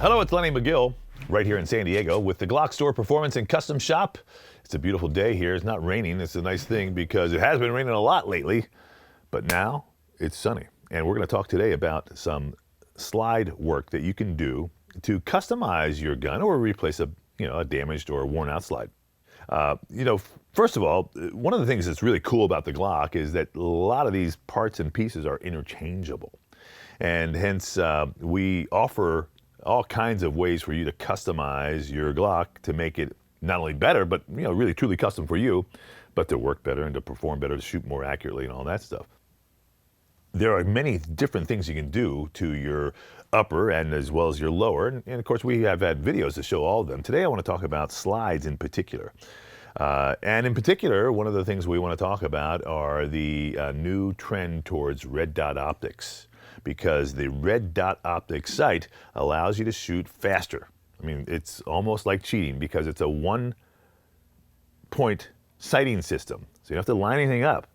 Hello, it's Lenny McGill, right here in San Diego with the GlockStore Performance and Custom Shop. It's a beautiful day here. It's not raining. It's a nice thing because it has been raining a lot lately, but now it's sunny. And we're going to talk today about some slide work that you can do to customize your gun or replace a damaged or worn out slide. First of all, one of the things that's really cool about the Glock is that a lot of these parts and pieces are interchangeable. And hence, we offer all kinds of ways for you to customize your Glock to make it not only better, but really truly custom for you, but to work better and to perform better, to shoot more accurately and all that stuff. There are many different things you can do to your upper and as well as your lower. And of course, we have had videos to show all of them. Today, I want to talk about slides in particular. And in particular, one of the things we want to talk about are the new trend towards red dot optics, because the red dot optic sight allows you to shoot faster. I mean, it's almost like cheating because it's a one-point sighting system. So you don't have to line anything up.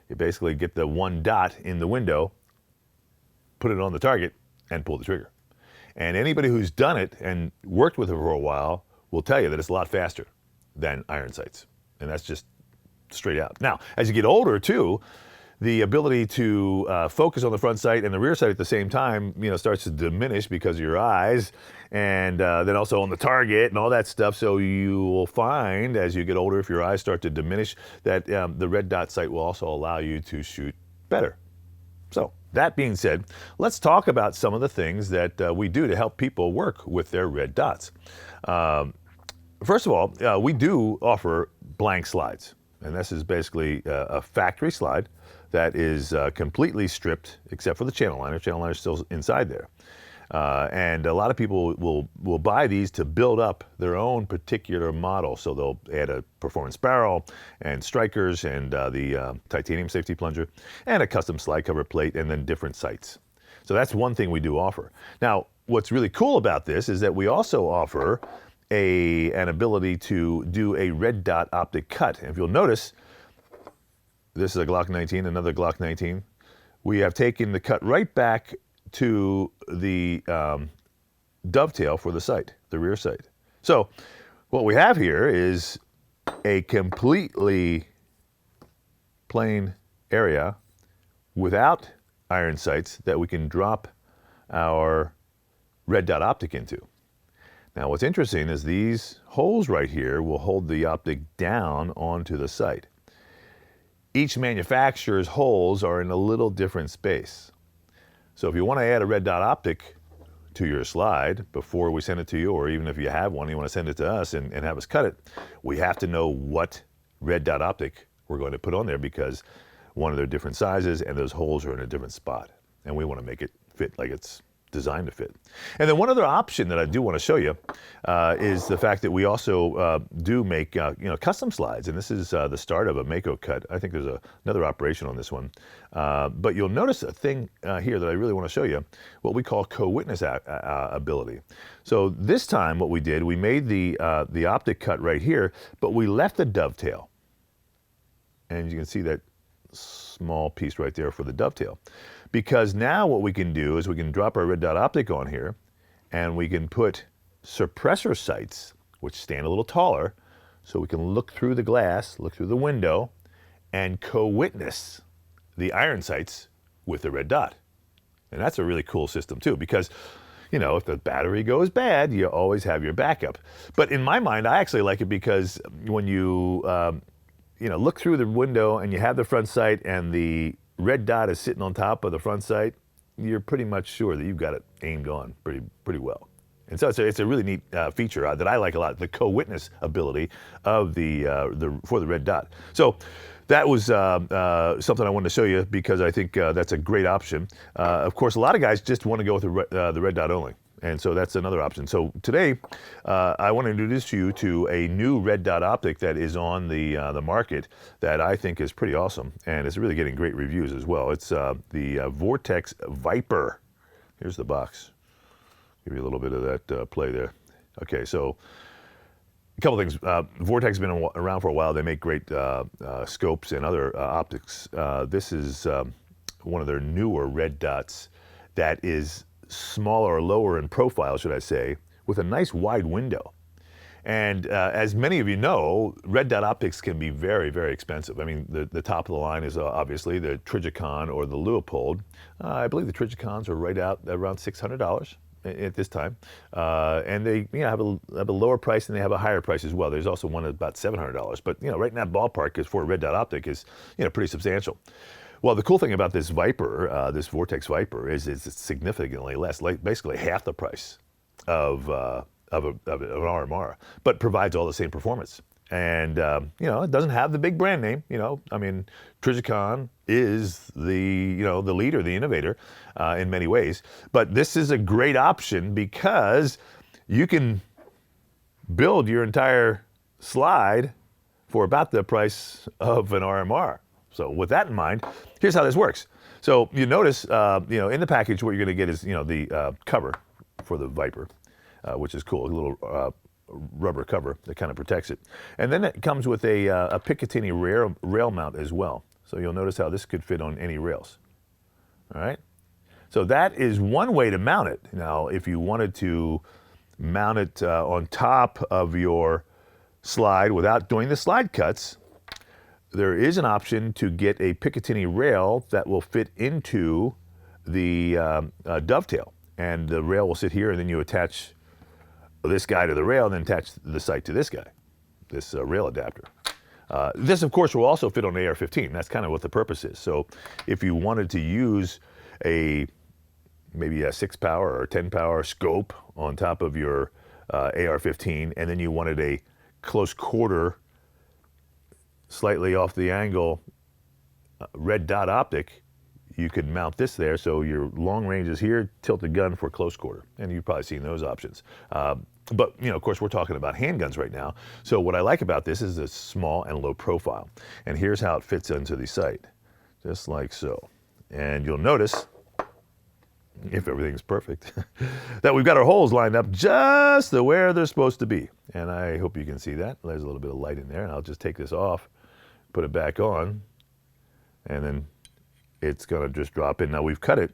You basically get the one dot in the window, put it on the target, and pull the trigger. And anybody who's done it and worked with it for a while will tell you that it's a lot faster than iron sights. And that's just straight out. Now, as you get older too, the ability to focus on the front sight and the rear sight at the same time, starts to diminish because of your eyes, and then also on the target and all that stuff. So you will find as you get older, if your eyes start to diminish, that the red dot sight will also allow you to shoot better. So that being said, let's talk about some of the things that we do to help people work with their red dots. First of all, we do offer blank slides, and this is basically a factory slide that is completely stripped except for the channel liner. Channel liner is still inside there. And a lot of people will buy these to build up their own particular model. So they'll add a performance barrel and strikers and the titanium safety plunger and a custom slide cover plate and then different sights. So that's one thing we do offer. Now, what's really cool about this is that we also offer an ability to do a red dot optic cut. And if you'll notice, this is a Glock 19, another Glock 19. We have taken the cut right back to the dovetail for the sight, the rear sight. So what we have here is a completely plain area without iron sights that we can drop our red dot optic into. Now what's interesting is these holes right here will hold the optic down onto the sight. Each manufacturer's holes are in a little different space. So if you want to add a red dot optic to your slide before we send it to you, or even if you have one, you want to send it to us and have us cut it, we have to know what red dot optic we're going to put on there, because one of their different sizes and those holes are in a different spot. And we want to make it fit like it's designed to fit. And then one other option that I do want to show you is the fact that we also do make custom slides, and this is the start of a Mako cut. I think there's another operation on this one, but you'll notice a thing here that I really want to show you, what we call co-witness ability. So this time what we did, we made the optic cut right here, but we left the dovetail, and you can see that small piece right there for the dovetail. Because now what we can do is we can drop our red dot optic on here, and we can put suppressor sights, which stand a little taller, so we can look through the glass, look through the window, and co-witness the iron sights with the red dot. And that's a really cool system too, because if the battery goes bad, you always have your backup. But in my mind, I actually like it because when you look through the window and you have the front sight and the red dot is sitting on top of the front sight, you're pretty much sure that you've got it aimed on pretty well. And so it's a really neat feature that I like a lot, the co-witness ability of for the red dot. So that was something I wanted to show you because I think that's a great option. Of course, a lot of guys just want to go with the red dot only. And so that's another option. So today, I want to introduce you to a new red dot optic that is on the market that I think is pretty awesome, and it's really getting great reviews as well. It's the Vortex Viper. Here's the box. Give you a little bit of that play there. Okay, so a couple things. Vortex has been around for a while. They make great scopes and other optics. This is one of their newer red dots that is smaller or lower in profile, should I say, with a nice wide window. And as many of you know, red dot optics can be very, very expensive. I mean, the top of the line is obviously the Trijicon or the Leupold. I believe the Trijicons are right out around $600 at this time. And they have a lower price and they have a higher price as well. There's also one at about $700. But right in that ballpark is for a red dot optic is pretty substantial. Well, the cool thing about this Viper, this Vortex Viper, is it's significantly less, like basically half the price of an RMR, but provides all the same performance. And it doesn't have the big brand name. I mean, Trijicon is the leader, the innovator in many ways. But this is a great option because you can build your entire slide for about the price of an RMR. So with that in mind, here's how this works. So you notice, in the package, what you're going to get is the cover for the Viper. Which is cool, a little rubber cover that kind of protects it. And then it comes with a Picatinny rail mount as well. So you'll notice how this could fit on any rails. All right? So that is one way to mount it. Now, if you wanted to mount it on top of your slide without doing the slide cuts, there is an option to get a Picatinny rail that will fit into the dovetail. And the rail will sit here, and then you attach this guy to the rail and then attach the sight to this guy, this rail adapter. This, of course, will also fit on the AR-15. That's kind of what the purpose is. So if you wanted to use maybe a 6-power or 10-power scope on top of your AR-15, and then you wanted a close quarter, slightly off the angle, red dot optic, you could mount this there, so your long range is here, tilt the gun for close quarter. And you've probably seen those options. But, of course, we're talking about handguns right now. So what I like about this is the small and low profile. And here's how it fits into the sight, just like so. And you'll notice, if everything's perfect, that we've got our holes lined up just where they're supposed to be. And I hope you can see that. There's a little bit of light in there. And I'll just take this off, put it back on, and then it's going to just drop in. Now, we've cut it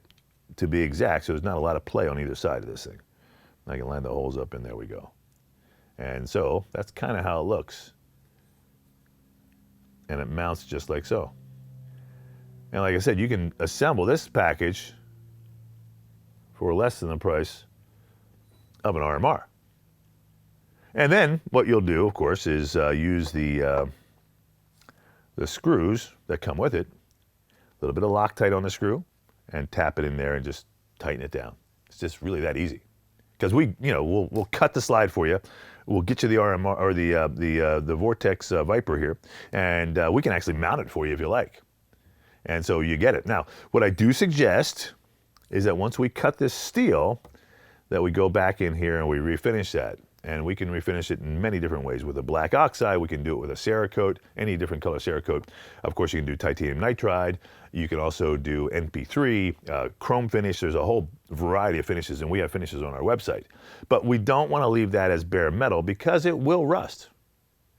to be exact, so there's not a lot of play on either side of this thing. I can line the holes up, and there we go. And so that's kind of how it looks. And it mounts just like so. And like I said, you can assemble this package for less than the price of an RMR. And then what you'll do, of course, is use the screws that come with it, a little bit of Loctite on the screw, and tap it in there and just tighten it down. It's just really that easy. Because we'll cut the slide for you. We'll get you the RMR or the Vortex Viper here, and we can actually mount it for you if you like. And so you get it. Now, what I do suggest is that once we cut this steel, that we go back in here and we refinish that. And we can refinish it in many different ways. With a black oxide, we can do it with a Cerakote, any different color Cerakote. Of course, you can do titanium nitride. You can also do NP3, chrome finish. There's a whole variety of finishes, and we have finishes on our website. But we don't want to leave that as bare metal because it will rust.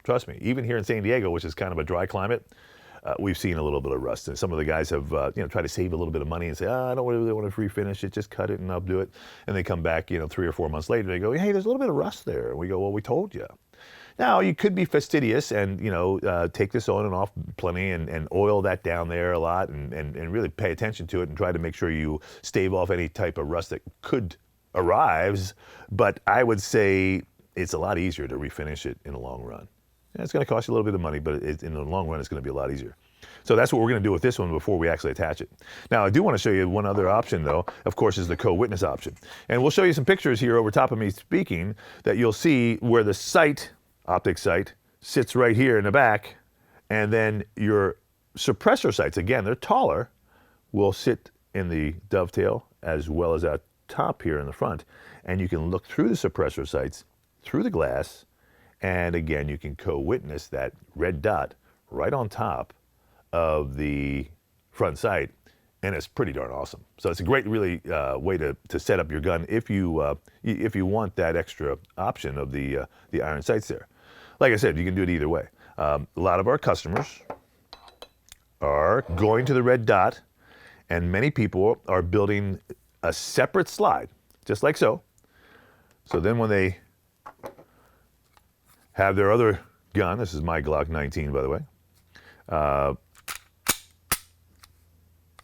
Trust me, even here in San Diego, which is kind of a dry climate, we've seen a little bit of rust. And some of the guys have tried to save a little bit of money and say, I don't really want to refinish it, just cut it and I'll do it. And they come back 3 or 4 months later, they go, hey, there's a little bit of rust there. And we go, well, we told you. Now, you could be fastidious and take this on and off plenty and oil that down there a lot and really pay attention to it and try to make sure you stave off any type of rust that could arise. But I would say it's a lot easier to refinish it in the long run. And it's going to cost you a little bit of money, but in the long run, it's going to be a lot easier. So that's what we're going to do with this one before we actually attach it. Now, I do want to show you one other option, though, of course, is the co-witness option. And we'll show you some pictures here over top of me speaking that you'll see where the sight, optic sight, sits right here in the back, and then your suppressor sights, again, they're taller, will sit in the dovetail as well as out top here in the front. And you can look through the suppressor sights, through the glass, and again, you can co-witness that red dot right on top of the front sight, and it's pretty darn awesome. So it's a great, really way to set up your gun if you want that extra option of the iron sights there. Like I said, you can do it either way. A lot of our customers are going to the red dot, and many people are building a separate slide. just like so. So then when they have their other gun, this is my Glock 19, by the way,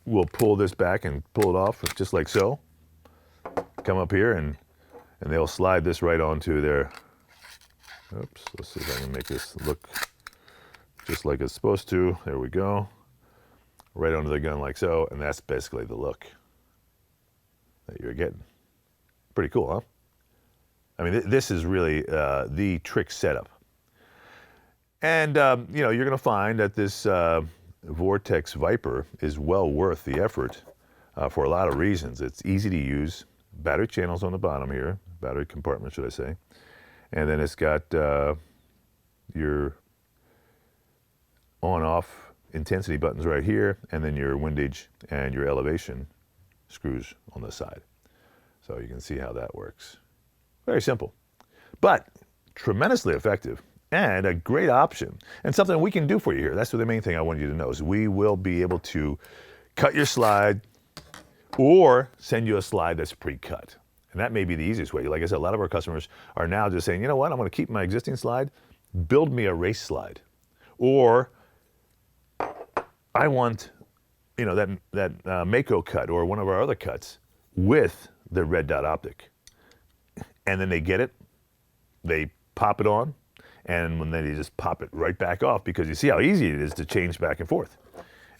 we'll pull this back and pull it off just like so. Come up here and they'll slide this right onto their, oops, let's see if I can make this look just like it's supposed to. There we go. Right onto the gun like so, and that's basically the look that you're getting. Pretty cool, huh? I mean, this is really the trick setup. And, you know, you're going to find that this Vortex Viper is well worth the effort for a lot of reasons. It's easy to use. Battery channels on the bottom here, battery compartment, should I say. And then it's got your on-off intensity buttons right here, and then your windage and your elevation screws on the side. So you can see how that works. Very simple, but tremendously effective and a great option and something we can do for you here. That's the main thing I want you to know is we will be able to cut your slide or send you a slide that's pre-cut. And that may be the easiest way. Like I said, a lot of our customers are now just saying, you know what, I'm going to keep my existing slide, build me a race slide. Or I want, you know, that Mako cut or one of our other cuts with the red dot optic. And then they get it, they pop it on, and when they just pop it right back off because you see how easy it is to change back and forth.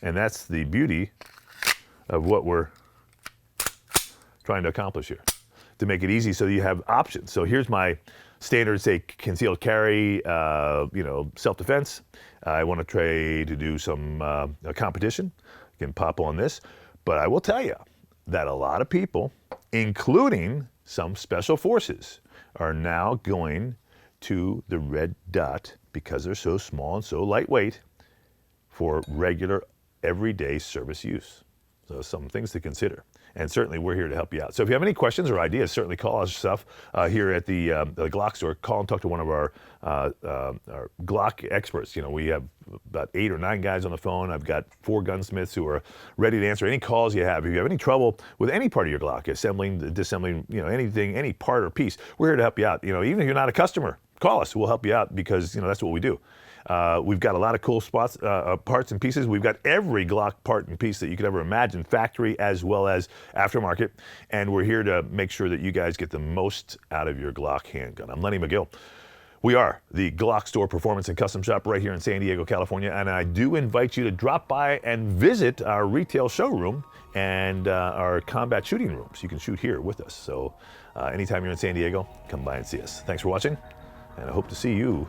And that's the beauty of what we're trying to accomplish here, to make it easy so you have options. So here's my standard, say, concealed carry, you know, self-defense. I want to try to do some competition. You can pop on this. But I will tell you that a lot of people, including some special forces, are now going to the red dot because they're so small and so lightweight for regular, everyday service use. So some things to consider. And certainly we're here to help you out. So if you have any questions or ideas, certainly call us stuff here at the GlockStore. Call and talk to one of our Glock experts. You know, we have about 8 or 9 guys on the phone. I've got 4 gunsmiths who are ready to answer any calls you have. If you have any trouble with any part of your Glock, assembling, disassembling, you know, anything, any part or piece, we're here to help you out. You know, even if you're not a customer, call us. We'll help you out because, you know, that's what we do. We've got a lot of cool spots, parts and pieces. We've got every Glock part and piece that you could ever imagine, factory as well as aftermarket. And we're here to make sure that you guys get the most out of your Glock handgun. I'm Lenny McGill. We are the GlockStore Performance and Custom Shop right here in San Diego, California. And I do invite you to drop by and visit our retail showroom and our combat shooting rooms. You can shoot here with us. So anytime you're in San Diego, come by and see us. Thanks for watching, and I hope to see you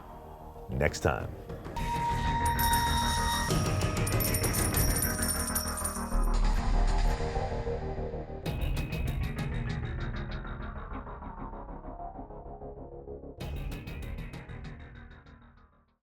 next time.